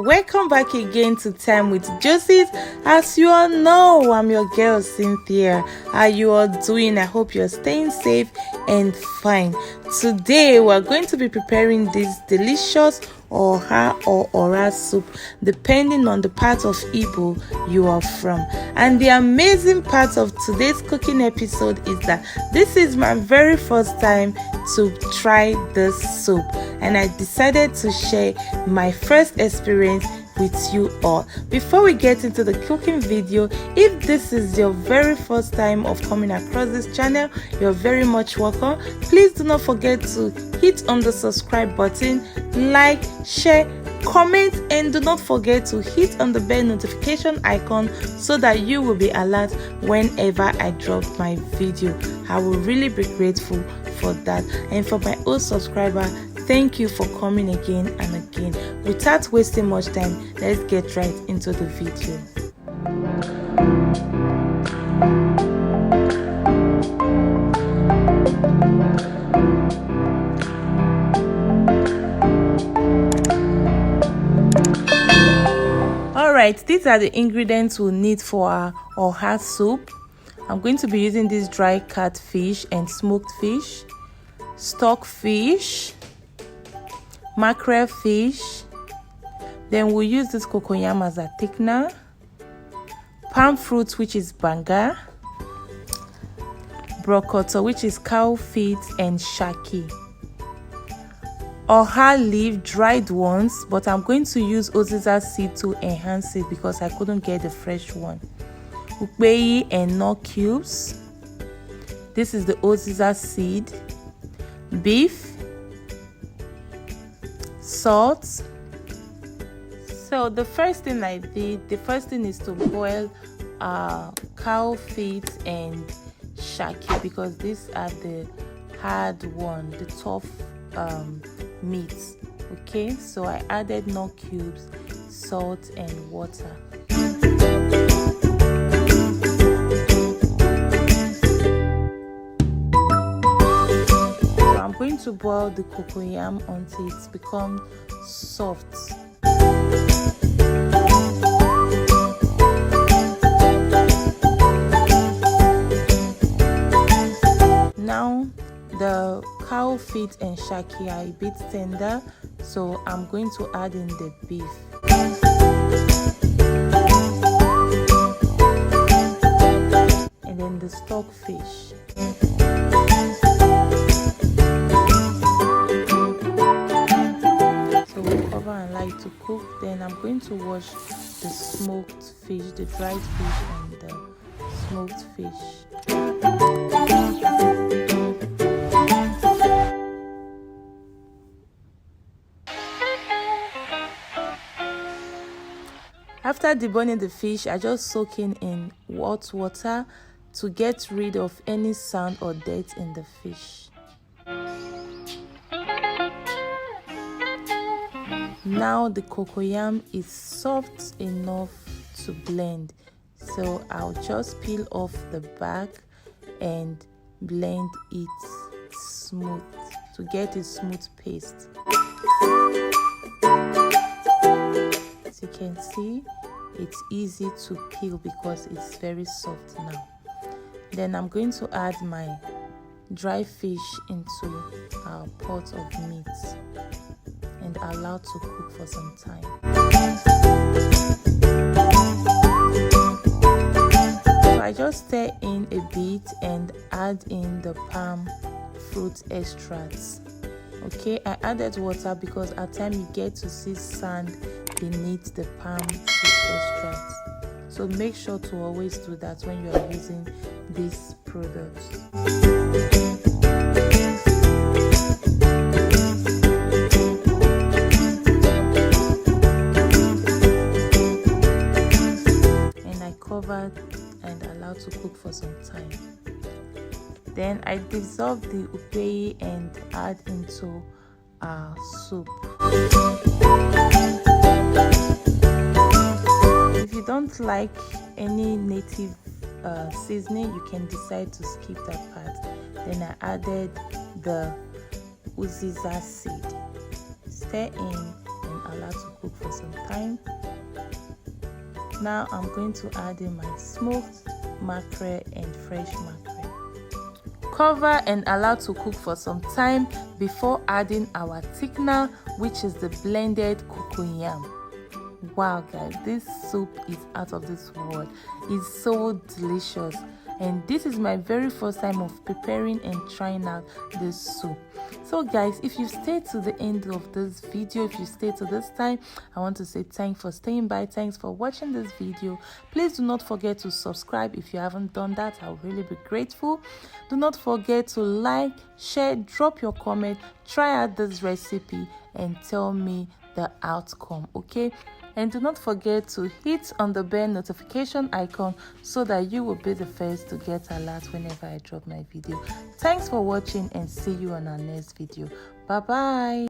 welcome back again to Time with Jorcyils. As you all know, I'm your girl Cynthia. How you all doing? I hope you're staying safe and fine. Today we're going to be preparing this delicious Oha or Ora soup, depending on the part of Igbo you are from. And the amazing part of today's cooking episode is that this is my very first time to try this soup, and I decided to share my first experience with you all. Before we get into the cooking video, if this is your very first time of coming across this channel, you're very much welcome. Please do not forget to hit on the subscribe button, like, share, comment, and do not forget to hit on the bell notification icon so that you will be alert whenever I drop my video. I will really be grateful for that. And for my old subscriber, thank you for coming again and again. Without wasting much time, let's get right into the video. Alright, these are the ingredients we'll need for our Oha soup. I'm going to be using this dry catfish and smoked fish, stockfish, mackerel fish. Then we'll use this cocoyam as a thickener, palm fruit, which is banga, broccoli, which is cow feet, and shaki. Oha leaf, dried ones, but I'm going to use Uziza Seeds to enhance it because I couldn't get the fresh one. Okpeyi and Knorr cubes. This is the Uziza seed. Beef, salt. So the first thing I did, is to boil cow feet and shaki because these are the hard one, the tough meats. Okay, so I added Knorr cubes, salt, and water. I'm going to boil the cocoyam until it becomes soft. Now the cow feet and shaki are a bit tender, so I'm going to add in the beef. And then the stockfish. And like to cook. Then I'm going to wash the smoked fish, the dried fish, and the smoked fish. After deboning the fish, I just soak in hot water to get rid of any sand or dirt in the fish. Now the cocoyam is soft enough to blend, so I'll just peel off the back and blend it smooth to get a smooth paste. As you can see, it's easy to peel because it's very soft now. Then I'm going to add my dry fish into our pot of meat and allow to cook for some time. So I just stir in a bit and add in the palm fruit extracts. Okay, I added water because at times you get to see sand beneath the palm fruit extracts. So make sure to always do that when you are using these products. And allow to cook for some time. Then I dissolve the Okpeyi and add into our soup. If you don't like any native seasoning, you can decide to skip that part. Then I added the Uziza seed. Stir in and allow to cook for some time. Now I'm going to add in my smoked mackerel and fresh mackerel. Cover and allow to cook for some time before adding our thickener, which is the blended cocoyam. Wow guys, this soup is out of this world. It's so delicious, and this is my very first time of preparing and trying out this soup. So guys, if you stayed to the end of this video, if you stayed to this time, I want to say thanks for staying by. Thanks for watching this video. Please do not forget to subscribe if you haven't done that. I'll really be grateful. Do not forget to like, share, drop your comment, try out this recipe and tell me the outcome, okay? And do not forget to hit on the bell notification icon so that you will be the first to get alert whenever I drop my video. Thanks for watching and see you on our next video. Bye bye.